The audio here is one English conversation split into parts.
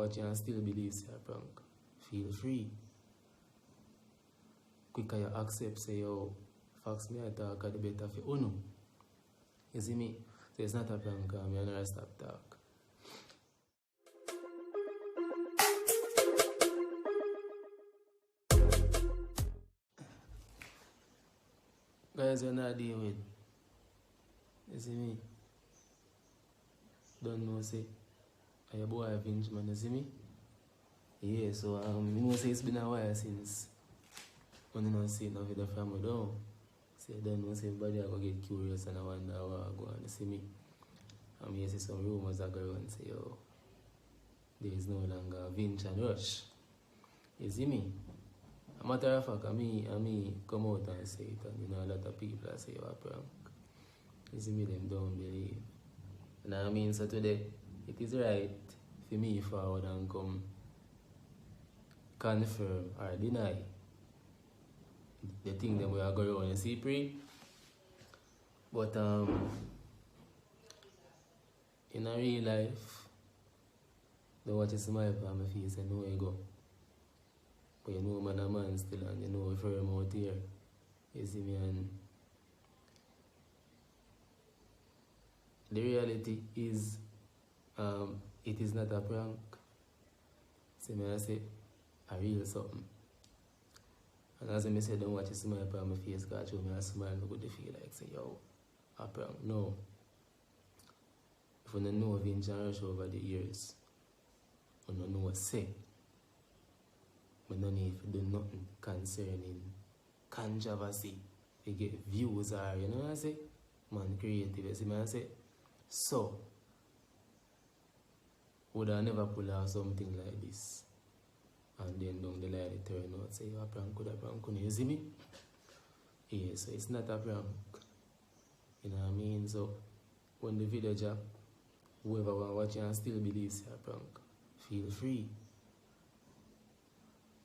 watching and still believe it's a prank, feel free. Quicker you accept, say, yo, facts me I talk are the better for Uno. You see me? So it's not a prank, I'm gonna stop talk. Guys, you're not dealing with. You see me? Don't know, say, are your boy Vinch, man, you see me? Yeah, so, you know, say it's been a while since when you don't see no video from me down. So, I don't know, say, everybody I go get curious and I wonder how I go on, you see me? I'm here, see some rumors that go around, say, yo, there is no longer Vinch and Rosh. You see me? A matter of fact, I mean, come out and say it, and you know, a lot of people say you're a prank. You see me, them don't believe. And I mean, so today, it is right for me forward and come confirm or deny the thing that we are going on, you see, pre. But, in a real life, don't watch a smile on my face and know where you go. But you know man a man still and you know firm out here. You see me, and the reality is it is not a prank. See me I say a real something. And as I say don't watch a smile on my face because show me a smile no good to feel like say yo a prank. No. If you don't know Vinch and Rosh over the years, you don't know what say. But no need to do nothing concerning controversy. You get views or, you know what I say? Man, creative, you see what I say? So, would I never pull out something like this? And then down the line, they turn out, say, you a prank, you see me? Yeah, so it's not a prank. You know what I mean? So, when the video drop, whoever want watch and still believes it's a prank, feel free.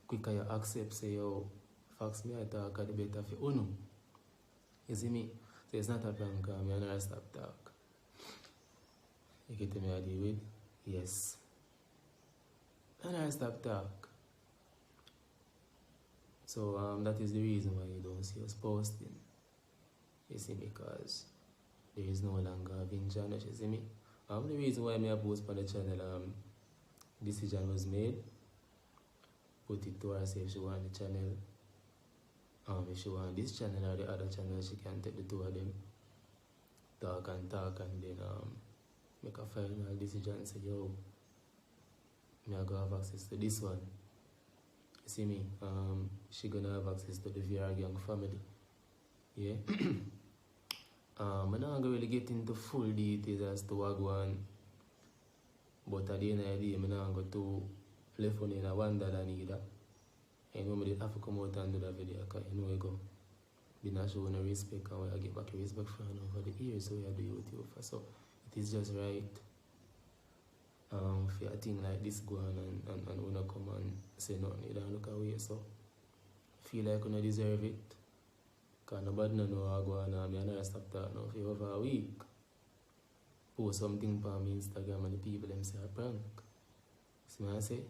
Quicker you accept, say, yo, facts me I talk are the better for Uno. You see me? So it's not a prank, I'm gonna stop talk. You get me I deal with? Yes. And I stop talk. So that is the reason why you don't see us posting. You see, because there is no longer a Vinch and Rosh, you see me? The reason why I post on the channel, decision was made. Put it to her, say if she want the channel. If she want this channel or the other channel, she can take the two of them. Talk and then make a final decision and say, yo, me I go have access to this one. You see me? She gonna have access to the VR Gang family. Yeah? I'm not gonna really get into full details as to what go on. But at the end of the day, I'm not going to left on in a wonder than either. And when I did have to come out and do that video, because you know I go. Been not showing no respect and I get back respect for over the years so I do YouTube for. So it is just right for a thing like this go on and when I come and say nothing, you don't look away. So feel like I deserve it. Because nobody know how I go on and I never stop that now for over a week. Post something on my Instagram and the people them say a prank. See what I say?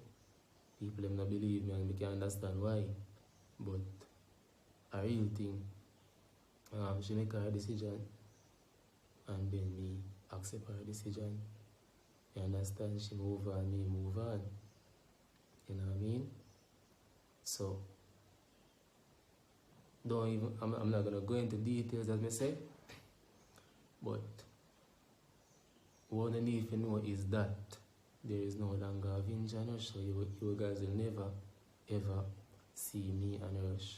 People them not believe me and we can understand why. But a real thing, she make her decision and then me accept her decision. You understand? She move on, me move on. You know what I mean? So don't even I'm not gonna go into details as I say, but what I need to know is that there is no longer a Vinch and Rosh, so you guys will never ever see me and Rosh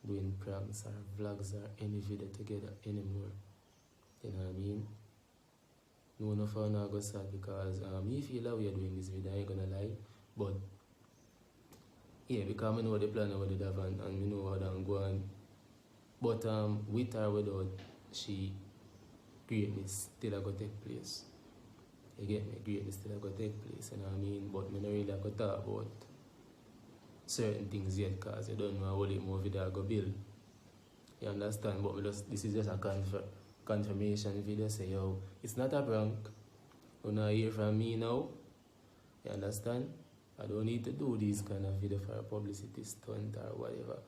doing pranks or vlogs or any video together anymore. You know what I mean? No one of us now go sad because me feel that we are doing this video, I ain't gonna lie. But yeah, because I know the plan over the have and we know how to go on. But with or without she greatness still a go take place. You get me? Greatness still a go take place, you know what I mean? But I don't really go talk about certain things yet because you don't know how more video I go build. You understand? But this is just a confirmation video say yo, it's not a prank. You know hear from me now. You understand? I don't need to do these kind of video for a publicity stunt or whatever.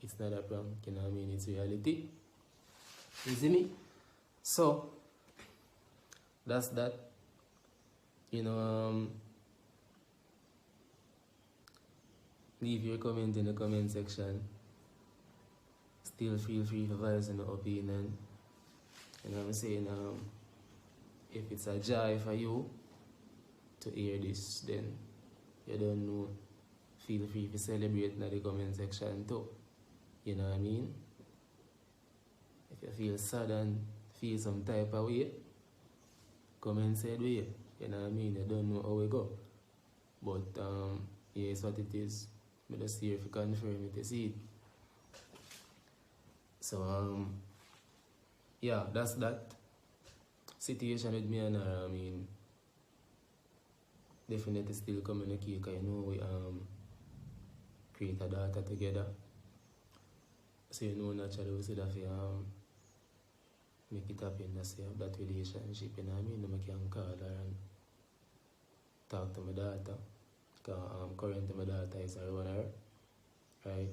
It's not a prank, you know what I mean? It's reality. You see me? So, that's that. You know, leave your comment in the comment section. Still feel free to voice an opinion. You know what I'm saying? If it's a joy for you to hear this, then you don't know, feel free to celebrate in the comment section too. You know what I mean? If you feel sad and feel some type of way, comment said way. You know what I mean? You don't know how we go. But yeah, it's what it is. I'm just here if you confirm it, you see it. So yeah, that's that situation with me and her. I mean, definitely still communicate, because you know we create a daughter together. So you know naturally we still have to make it happen, that's have that relationship, you know what I mean? I can call her and talk to my daughter. Because currently my daughter is around her, right?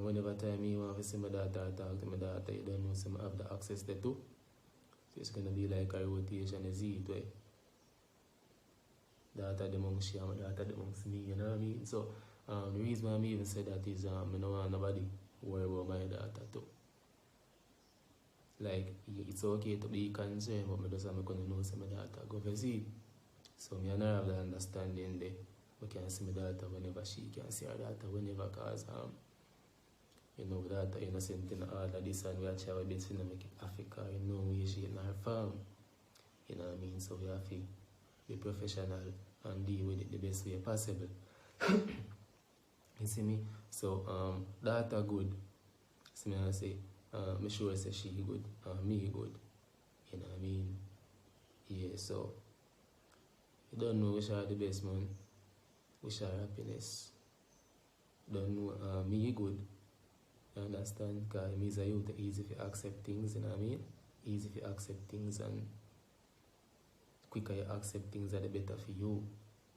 Whenever time you want to see my daughter or talk to my daughter, you don't know some have the access there too. So it's gonna be like a rotation, you see it way. Daughter amongst she and my daughter amongst me, you know what I mean? So the reason why I even say that is I don't want nobody worry about my daughter too. Like it's okay to be concerned, but I just am gonna know some my daughter go for see. So me and her have the understanding there. We can see my daughter whenever she can see her daughter whenever, cause you know, daughter innocent in all of this, and we actually have a bit to make it Africa, you know, we she in our farm. You know what I mean? So we have to be professional and deal with it the best way possible. You see me? So daughter good. So me I say, me sure say she good, me good. You know what I mean? Yeah, so you don't know which are the best, man. Wish her happiness. Don't know me good. You understand? Because it means that you easy if you accept things, you know what I mean? Easy if you accept things, and quicker you accept things, that the better for you.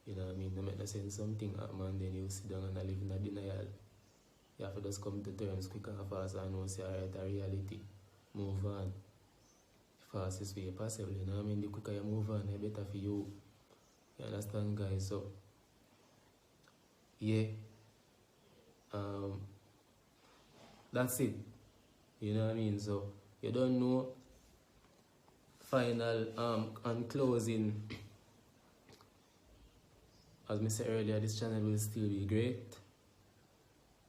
You know what I mean? No make no sense something happen, then you sit down and live in a denial. You have to just come to terms quick and fast and know say alright, a reality. Move on. Fastest way possible, you know what I mean? The quicker you move on, the better for you. You understand, guys? So yeah. That's it. You know what I mean? So you don't know final and closing. As I said earlier, this channel will still be great.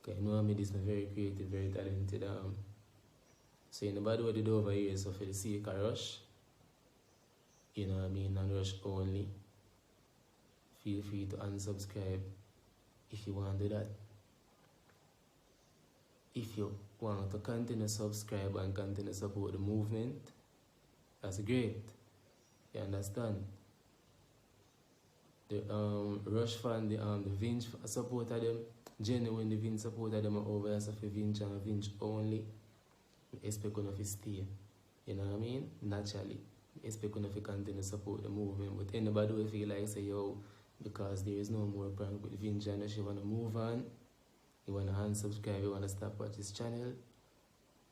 Okay, you know me, this is very creative, very talented. So you know about what they do over here, so for the sake of Rosh, you know what I mean, and Rosh only. Feel free to unsubscribe if you want to do that. If you want to continue subscribe and continue support the movement, that's great. You understand? The Rosh fan, the Vinch supporter them, genuine the Vinch supporter them over as for Vinch and Vinch only. I expect them to stay. You know what I mean? Naturally. I expect them to continue support the movement. But anybody will feel like say, yo, because there is no more prank with Vinch and she wanna move on, you wanna unsubscribe, you wanna stop watch this channel,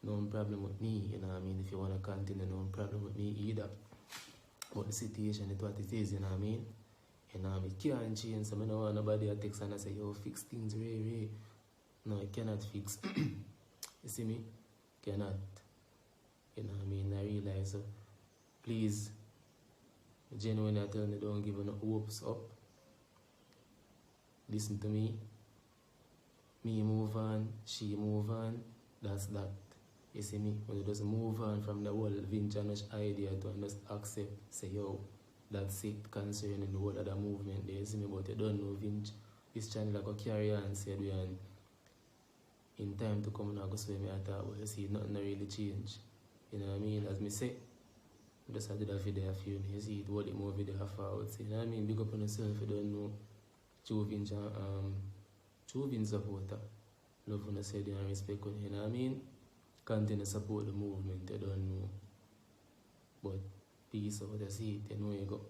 no problem with me, you know what I mean? If you wanna continue, no problem with me either. But the situation is what it is, you know what I mean? You know, it can't change, so I don't want nobody to text and say, yo, fix things, Ray. No, it cannot fix. You see me? Cannot. You know what I mean? I realize, so please, genuinely I tell me, don't give no hopes up. Listen to me. Me move on, she move on, that's that. You see me? When you just move on from the whole Vinch and idea to just accept, say, yo, that's it concerning the whole other movement there. You see me? But you don't know Vinch. This channel I go carry on, said we, and in time to come and I go swim me at all, but you see, nothing really change. You know what I mean? As me say, I just had that video a few days, you see it, what the more video forward. You know what I mean? Big up on yourself, you don't know. True Vinch supporter. Love when I say and respect on you know what I mean? Continue support the movement, you don't know. But peace out, you see it, you know you go.